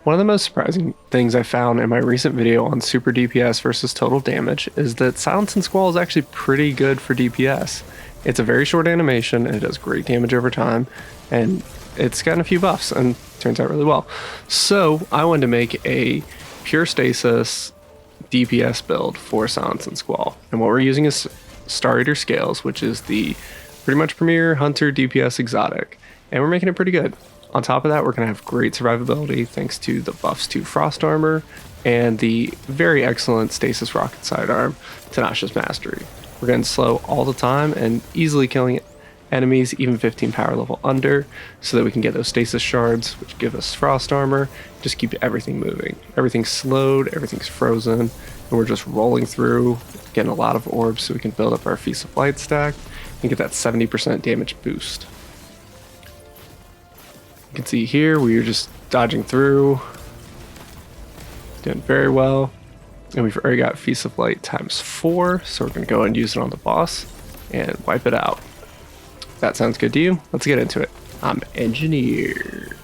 One of the most surprising things I found in my recent video on Super DPS versus total damage is that Silence and Squall is actually pretty good for DPS. It's a very short animation and it does great damage over time, and it's gotten a few buffs and turns out really well. So I wanted to make a pure Stasis DPS build for Silence and Squall. And what we're using is Star Eater Scales, which is the pretty much premier Hunter DPS exotic. And we're making it pretty good. On top of that, we're going to have great survivability thanks to the buffs to Frost Armor and the very excellent Stasis Rocket Sidearm, Tinasha's Mastery. We're going slow all the time and easily killing enemies even 15 power level under, so that we can get those Stasis Shards, which give us Frost Armor, just keep everything moving. Everything's slowed, everything's frozen, and we're just rolling through, getting a lot of orbs so we can build up our Feast of Light stack and get that 70% damage boost. You can see here we are just dodging through, doing very well, and we've already got Feast of Light times 4, so we're going to go and use it on the boss and wipe it out. If that sounds good to you, let's get into it. I'm Engineer.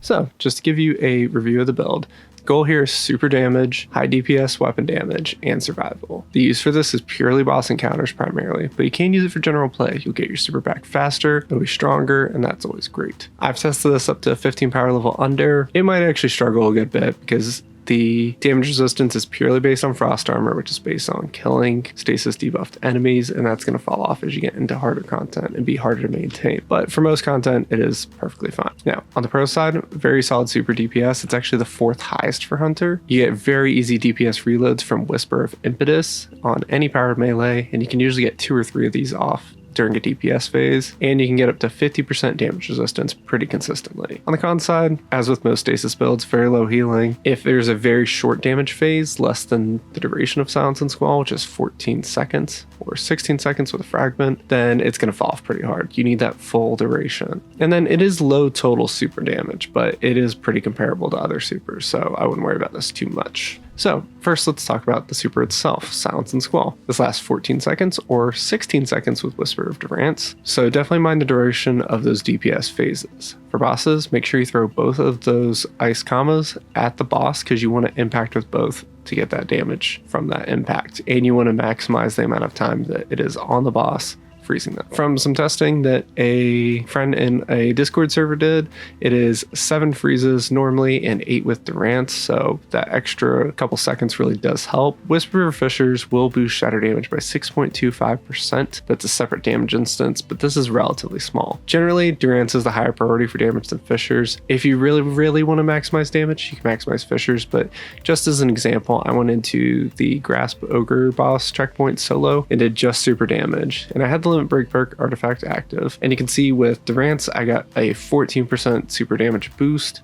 So, just to give you a review of the build, goal here is super damage, high DPS weapon damage, and survival. The use for this is purely boss encounters primarily, but you can use it for general play. You'll get your super back faster, it'll be stronger, and that's always great. I've tested this up to 15 power level under. It might actually struggle a good bit because the damage resistance is purely based on Frost Armor, which is based on killing Stasis debuffed enemies, and that's going to fall off as you get into harder content and be harder to maintain. But for most content, it is perfectly fine. Now, on the pro side, very solid super DPS. It's actually the 4th highest for Hunter. You get very easy DPS reloads from Whisper of Impetus on any powered melee, and you can usually get 2 or 3 of these off during a DPS phase, and you can get up to 50% damage resistance pretty consistently. On the con side, as with most Stasis builds, very low healing. If there's a very short damage phase, less than the duration of Silence and Squall, which is 14 seconds or 16 seconds with a fragment, then it's going to fall off pretty hard. You need that full duration. And then it is low total super damage, but it is pretty comparable to other supers, so I wouldn't worry about this too much. So first, let's talk about the super itself, Silence and Squall. This lasts 14 seconds or 16 seconds with Whisper of Impetus, so definitely mind the duration of those DPS phases. For bosses, make sure you throw both of those ice commas at the boss because you want to impact with both to get that damage from that impact, and you want to maximize the amount of time that it is on the boss, freezing them. From some testing that a friend in a Discord server did, it is 7 freezes normally and 8 with Durance, so that extra couple seconds really does help. Whisper of Fissures will boost shatter damage by 6.25%. That's a separate damage instance, but this is relatively small. Generally, Durance is the higher priority for damage than Fissures. If you really want to maximize damage, you can maximize Fissures, but just as an example, I went into the Grasp Ogre boss checkpoint solo and did just super damage, and I had the Limit Break perk artifact active, and you can see with Durance I got a 14% super damage boost.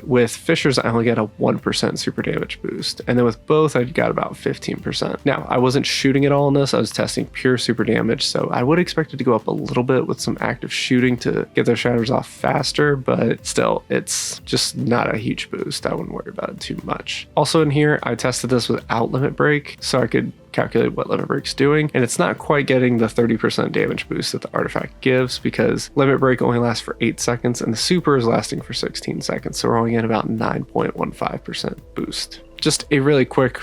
With Fissures I only got a 1% super damage boost, and then with both I got about 15%. Now, I wasn't shooting at all in this, I was testing pure super damage, so I would expect it to go up a little bit with some active shooting to get those shatters off faster, but still, it's just not a huge boost. I wouldn't worry about it too much. Also in here, I tested this without Limit Break, so I could calculate what Limit Break's doing, and it's not quite getting the 30% damage boost that the artifact gives because Limit Break only lasts for 8 seconds and the super is lasting for 16 seconds, so we're only getting about 9.15% boost. Just a really quick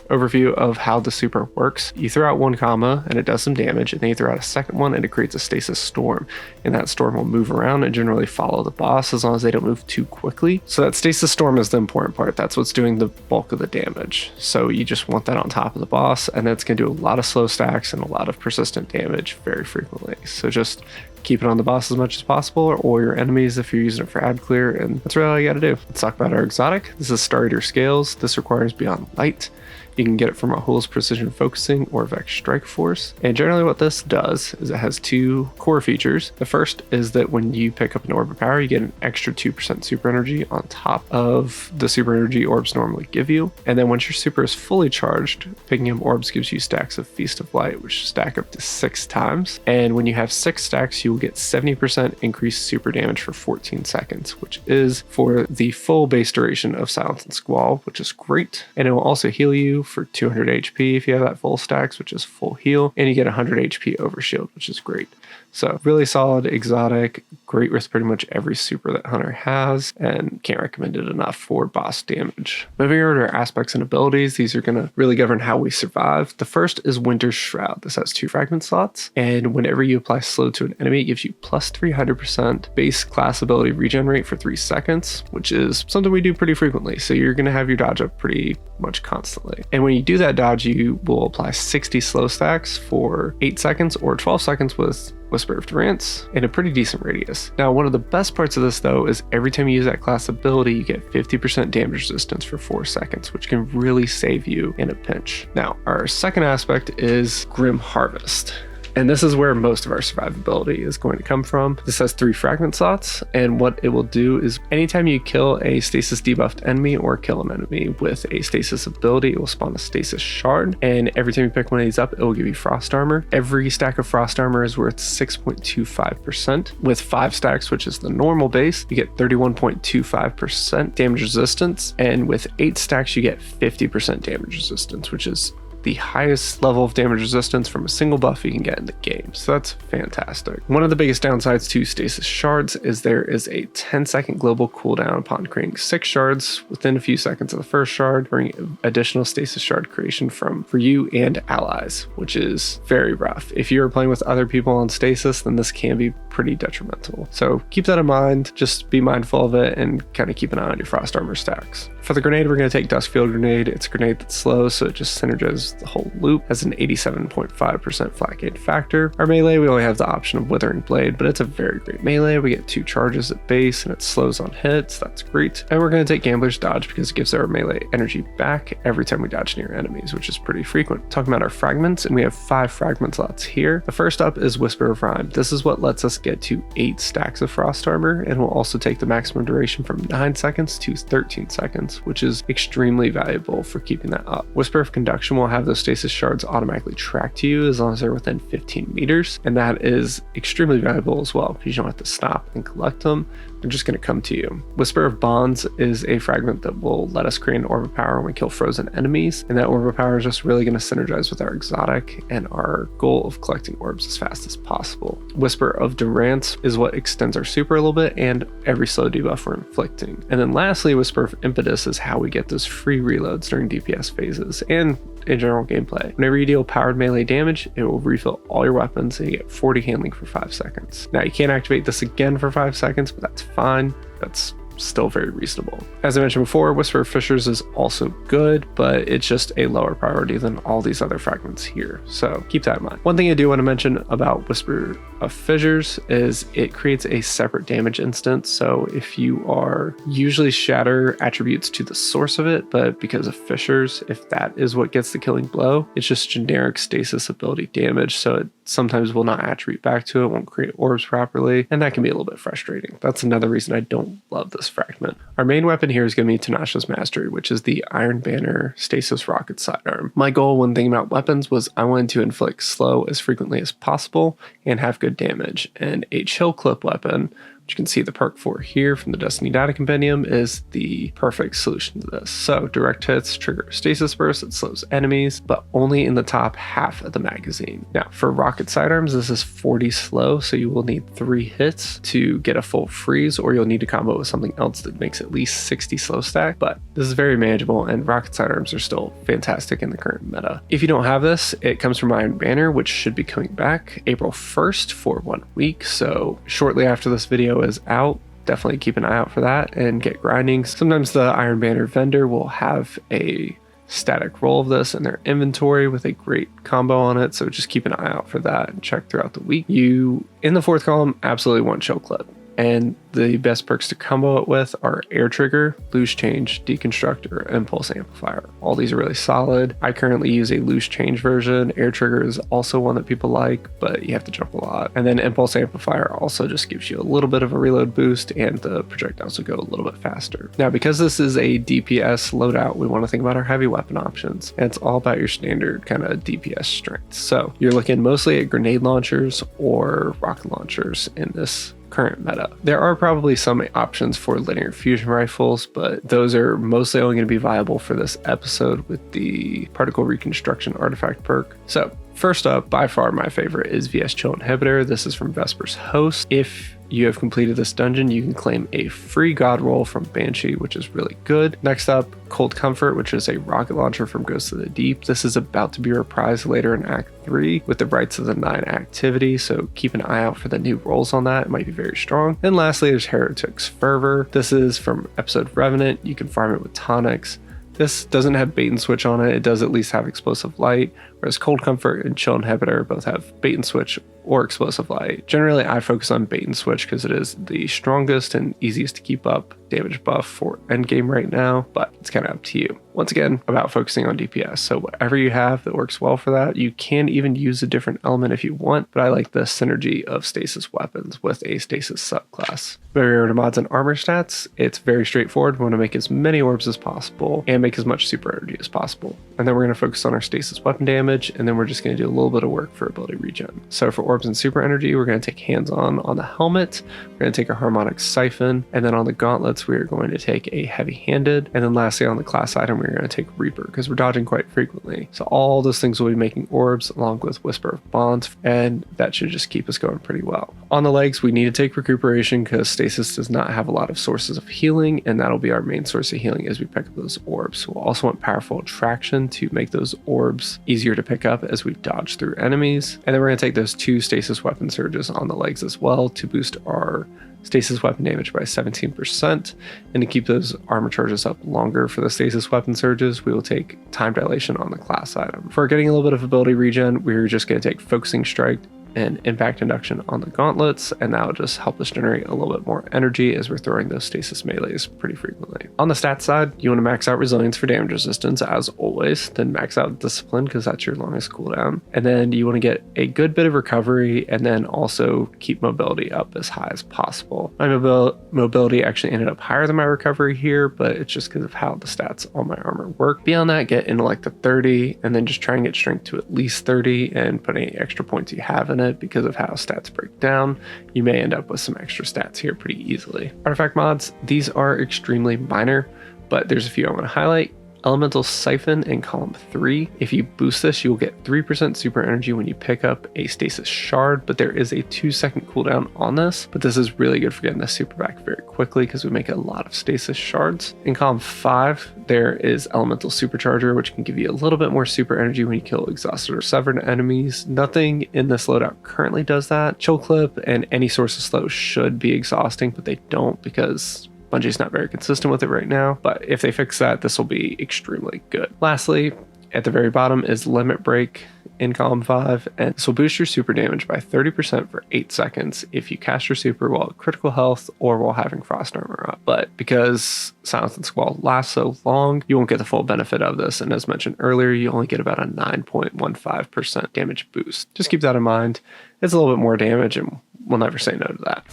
overview of how the super works. You throw out 1 comma and it does some damage, and then you throw out a second one and it creates a stasis storm, and that storm will move around and generally follow the boss as long as they don't move too quickly. So that stasis storm is the important part. That's what's doing the bulk of the damage, so you just want that on top of the boss, and that's going to do a lot of slow stacks and a lot of persistent damage very frequently. So just keep it on the boss as much as possible, or your enemies if you're using it for ad clear, and that's really all you gotta do. Let's talk about our exotic. This is Star Eater Scales. This requires Beyond Light. You can get it from Rahul's Precision Focusing or Vex Strike Force. And generally what this does is it has 2 core features. The first is that when you pick up an orb of power, you get an extra 2% super energy on top of the super energy orbs normally give you. And then once your super is fully charged, picking up orbs gives you stacks of Feast of Light, which stack up to 6 times. And when you have 6 stacks, you you get 70% increased super damage for 14 seconds, which is for the full base duration of Silence and Squall, which is great. And it will also heal you for 200 HP if you have that full stacks, which is full heal, and you get 100 HP overshield, which is great. So really solid, exotic, great with pretty much every super that Hunter has, and can't recommend it enough for boss damage. Moving over to our aspects and abilities, these are going to really govern how we survive. The first is Winter's Shroud. This has 2 fragment slots, and whenever you apply slow to an enemy, it gives you plus 300% base class ability regenerate for 3 seconds, which is something we do pretty frequently. So you're going to have your dodge up pretty much constantly. And when you do that dodge, you will apply 60 slow stacks for 8 seconds or 12 seconds with Whisper of Impetus in a pretty decent radius. Now, one of the best parts of this though is every time you use that class ability, you get 50% damage resistance for 4 seconds, which can really save you in a pinch. Now, our second aspect is Grim Harvest. And this is where most of our survivability is going to come from. This has 3 fragment slots, and what it will do is anytime you kill a stasis debuffed enemy or kill an enemy with a stasis ability, it will spawn a stasis shard, and every time you pick one of these up, it will give you frost armor. Every stack of frost armor is worth 6.25%. With 5 stacks, which is the normal base, you get 31.25% damage resistance, and with 8 stacks, you get 50% damage resistance, which is the highest level of damage resistance from a single buff you can get in the game. So that's fantastic. One of the biggest downsides to stasis shards is there is a 10-second global cooldown upon creating 6 shards within a few seconds of the first shard, bringing additional stasis shard creation for you and allies, which is very rough. If you're playing with other people on stasis, then this can be pretty detrimental. So keep that in mind, just be mindful of it and kind of keep an eye on your frost armor stacks. For the grenade, we're going to take Duskfield Grenade. It's a grenade that's slow, so it just synergizes the whole loop, has an 87.5% flat gain factor. Our melee, we only have the option of Withering Blade, but it's a very great melee. We get 2 charges at base and it slows on hits. That's great. And we're going to take Gambler's Dodge because it gives our melee energy back every time we dodge near enemies, which is pretty frequent. Talking about our fragments, and we have 5 fragment slots here. The first up is Whisper of Rime. This is what lets us get to 8 stacks of frost armor, and will also take the maximum duration from 9 seconds to 13 seconds, which is extremely valuable for keeping that up. Whisper of Conduction will have those stasis shards automatically track to you as long as they're within 15 meters, and that is extremely valuable as well because you don't have to stop and collect them. They're just going to come to you. Whisper of Bonds is a fragment that will let us create an orb of power when we kill frozen enemies, and that orb of power is just really going to synergize with our exotic and our goal of collecting orbs as fast as possible. Whisper of Durance is what extends our super a little bit and every slow debuff we're inflicting. And then lastly, Whisper of Impetus is how we get those free reloads during DPS phases and in general gameplay. Whenever you deal powered melee damage, it will refill all your weapons and you get 40 handling for 5 seconds. Now you can't activate this again for 5 seconds, but that's fine. That's still very reasonable. As I mentioned before, Whisper of Fissures is also good, but it's just a lower priority than all these other fragments here. So keep that in mind. One thing I do want to mention about Whisper of Fissures is it creates a separate damage instance. So if you are usually shatter attributes to the source of it, but because of Fissures, if that is what gets the killing blow, it's just generic stasis ability damage. So it sometimes will not attribute back to it, won't create orbs properly, and that can be a little bit frustrating. That's another reason I don't love this fragment. Our main weapon here is going to be Tinasha's Mastery, which is the Iron Banner Stasis Rocket Sidearm. My goal when thinking about weapons was I wanted to inflict slow as frequently as possible and have good damage, and a chill clip weapon, which you can see the perk for here from the Destiny Data Compendium, is the perfect solution to this. So direct hits trigger a stasis burst that slows enemies, but only in the top half of the magazine. Now for rocket sidearms, this is 40 slow, so you will need 3 hits to get a full freeze, or you'll need to combo with something else that makes at least 60 slow stack, but this is very manageable and rocket sidearms are still fantastic in the current meta. If you don't have this, it comes from Iron Banner, which should be coming back April 1st for 1 week, so shortly after this video is out, definitely keep an eye out for that and get grinding. Sometimes the Iron Banner vendor will have a static roll of this in their inventory with a great combo on it, so just keep an eye out for that and check throughout the week. You, in the 4th column, absolutely want Chill Clip. And the best perks to combo it with are Air Trigger, Loose Change, Deconstructor, Impulse Amplifier. All these are really solid. I currently use a Loose Change version. Air Trigger is also one that people like, but you have to jump a lot. And then Impulse Amplifier also just gives you a little bit of a reload boost, and the projectiles will go a little bit faster. Now, because this is a DPS loadout, we want to think about our heavy weapon options, and it's all about your standard kind of DPS strength. So you're looking mostly at grenade launchers or rocket launchers in this current meta. There are probably some options for linear fusion rifles, but those are mostly only going to be viable for this episode with the particle reconstruction artifact perk. So first up, by far my favorite is VS Chill Inhibitor. This is from Vesper's Host. If you have completed this dungeon, you can claim a free god roll from Banshee, which is really good. Next up, Cold Comfort, which is a rocket launcher from Ghost of the Deep. This is about to be reprised later in Act 3 with the Rites of the Nine activity, so keep an eye out for the new rolls on that. It might be very strong. And lastly, there's Heretic's Fervor. This is from episode Revenant. You can farm it with tonics. This doesn't have bait and switch on it. It does at least have explosive light, whereas Cold Comfort and Chill Inhibitor both have bait and switch or explosive light. Generally, I focus on bait and switch because it is the strongest and easiest to keep up damage buff for endgame right now, but it's kind of up to you. Once again, about focusing on DPS. So whatever you have that works well for that, you can even use a different element if you want, but I like the synergy of stasis weapons with a stasis subclass. Moving over to mods and armor stats, it's very straightforward. We want to make as many orbs as possible and make as much super energy as possible. And then we're going to focus on our stasis weapon damage, and then we're just going to do a little bit of work for ability regen. So for orbs and super energy, we're going to take hands-on on the helmet, we're going to take a harmonic siphon, and then on the gauntlets, we are going to take a heavy-handed, and then lastly on the class item, we're going to take Reaper because we're dodging quite frequently. So all those things will be making orbs along with Whisper of Bonds, and that should just keep us going pretty well. On the legs, we need to take recuperation because stasis does not have a lot of sources of healing, and that'll be our main source of healing as we pick up those orbs. We'll also want powerful attraction to make those orbs easier to pick up as we dodge through enemies. And then we're going to take those 2 stasis weapon surges on the legs as well to boost our stasis weapon damage by 17%, and to keep those armor charges up longer for the stasis weapon surges, we will take time dilation on the class item. For getting a little bit of ability regen, we're just going to take focusing strike and impact induction on the gauntlets, and that will just help us generate a little bit more energy as we're throwing those stasis melees pretty frequently. On the stats side, you want to max out resilience for damage resistance as always, then max out discipline because that's your longest cooldown, and then you want to get a good bit of recovery and then also keep mobility up as high as possible. My mobility actually ended up higher than my recovery here, but it's just because of how the stats on my armor work. Beyond that, get into like the 30 and then just try and get strength to at least 30 and put any extra points you have in it. Because of how stats break down, you may end up with some extra stats here pretty easily. Artifact mods, these are extremely minor, but there's a few I want to highlight. Elemental Siphon in column 3. If you boost this, you will get 3% super energy when you pick up a stasis shard, but there is a 2-second cooldown on this, but this is really good for getting the super back very quickly because we make a lot of stasis shards. In column 5, there is Elemental Supercharger, which can give you a little bit more super energy when you kill exhausted or severed enemies. Nothing in this loadout currently does that. Chill Clip and any source of slow should be exhausting, but they don't because Bungie's not very consistent with it right now, but if they fix that, this will be extremely good. Lastly, at the very bottom is Limit Break in column 5, and this will boost your super damage by 30% for 8 seconds if you cast your super while at critical health or while having frost armor up. But because Silence and Squall lasts so long, you won't get the full benefit of this, and as mentioned earlier, you only get about a 9.15% damage boost. Just keep that in mind. It's a little bit more damage, and we'll never say no to that.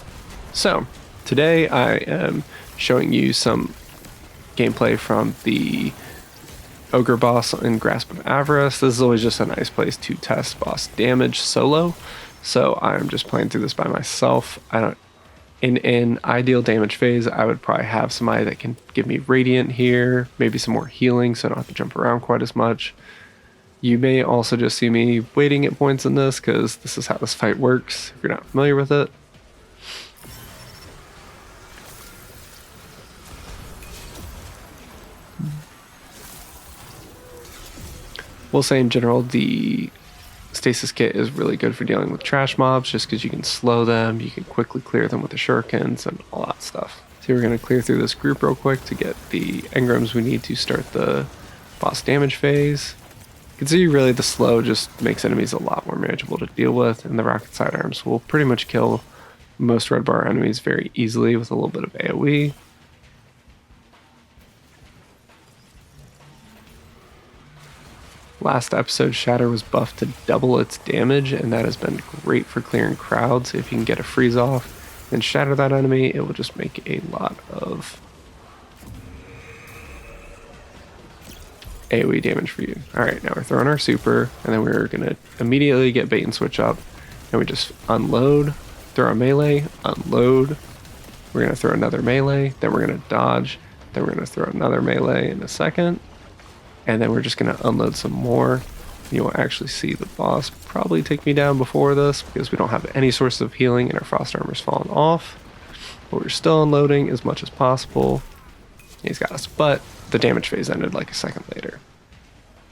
So today I am showing you some gameplay from the Ogre boss in Grasp of Avarice. This is always just a nice place to test boss damage solo, so I'm just playing through this by myself. In an ideal damage phase, I would probably have somebody that can give me Radiant here, maybe some more healing so I don't have to jump around quite as much. You may also just see me waiting at points in this because this is how this fight works if you're not familiar with it. We'll say in general, the Stasis kit is really good for dealing with trash mobs just because you can slow them, you can quickly clear them with the shurikens and all that stuff. So we're going to clear through this group real quick to get the engrams we need to start the boss damage phase. You can see really the slow just makes enemies a lot more manageable to deal with, and the rocket sidearms will pretty much kill most red bar enemies very easily with a little bit of AoE. Last episode, Shatter was buffed to double its damage, and that has been great for clearing crowds. If you can get a freeze off and shatter that enemy, it will just make a lot of AoE damage for you. Alright, now we're throwing our super, and then we're going to immediately get bait and switch up, and we just unload, throw a melee, unload, we're going to throw another melee, then we're going to dodge, then we're going to throw another melee in a second, and then we're just going to unload some more. You will actually see the boss probably take me down before this because we don't have any source of healing and our frost armor's fallen off. But we're still unloading as much as possible. He's got us, but the damage phase ended like a second later.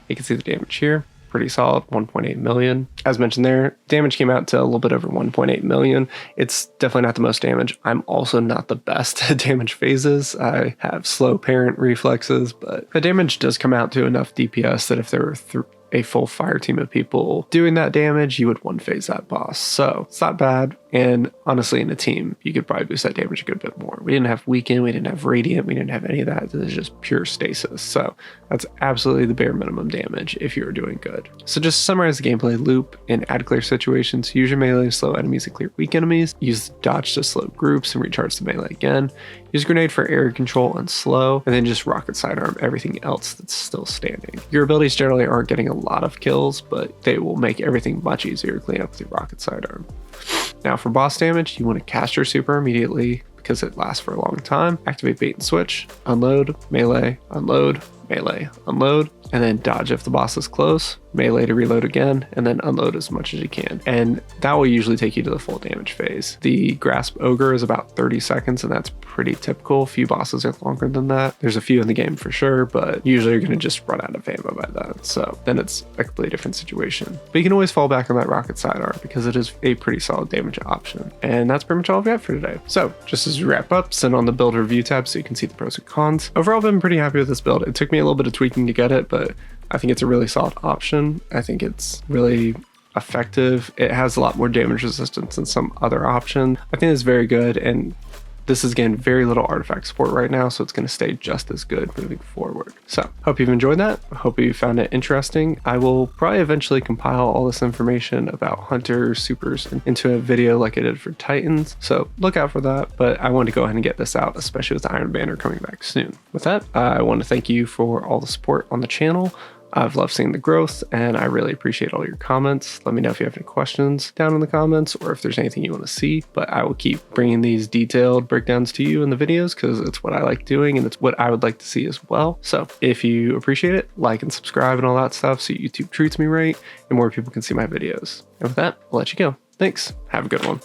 You can see the damage here. Pretty solid, 1.8 million. As mentioned there, damage came out to a little bit over 1.8 million. It's definitely not the most damage. I'm also not the best at damage phases. I have slow parent reflexes, but the damage does come out to enough DPS that if there were a full fire team of people doing that damage, you would one phase that boss. So it's not bad. And honestly, in a team, you could probably boost that damage a good bit more. We didn't have weaken, we didn't have radiant, we didn't have any of that. This is just pure stasis. So that's absolutely the bare minimum damage if you were doing good. So just to summarize the gameplay loop, in add clear situations, use your melee to slow enemies and clear weak enemies. Use dodge to slow groups and recharge the melee again. Use grenade for area control and slow, and then just rocket sidearm everything else that's still standing. Your abilities generally aren't getting a lot of kills, but they will make everything much easier to clean up with your rocket sidearm. Now for boss damage, you want to cast your super immediately because it lasts for a long time. Activate bait and switch, unload, melee, unload, melee, unload, and then dodge if the boss is close, melee to reload again, and then unload as much as you can. And that will usually take you to the full damage phase. The Grasp Ogre is about 30 seconds, and that's pretty typical. A few bosses are longer than that. There's a few in the game for sure, but usually you're going to just run out of ammo by then. So then it's a completely different situation. But you can always fall back on that rocket sidearm because it is a pretty solid damage option. And that's pretty much all I've got for today. So just as we wrap up, send on the build review tab so you can see the pros and cons. Overall, I've been pretty happy with this build. It took me a little bit of tweaking to get it, but I think it's a really solid option. I think it's really effective. It has a lot more damage resistance than some other option. I think it's very good, and this is getting very little artifact support right now, so it's going to stay just as good moving forward. So hope you've enjoyed that. Hope you found it interesting. I will probably eventually compile all this information about Hunter supers into a video like I did for Titans, so look out for that. But I wanted to go ahead and get this out, especially with the Iron Banner coming back soon. With that, I want to thank you for all the support on the channel. I've loved seeing the growth, and I really appreciate all your comments. Let me know if you have any questions down in the comments or if there's anything you want to see, but I will keep bringing these detailed breakdowns to you in the videos because it's what I like doing and it's what I would like to see as well. So if you appreciate it, like and subscribe and all that stuff so YouTube treats me right and more people can see my videos. And with that, I'll let you go. Thanks. Have a good one.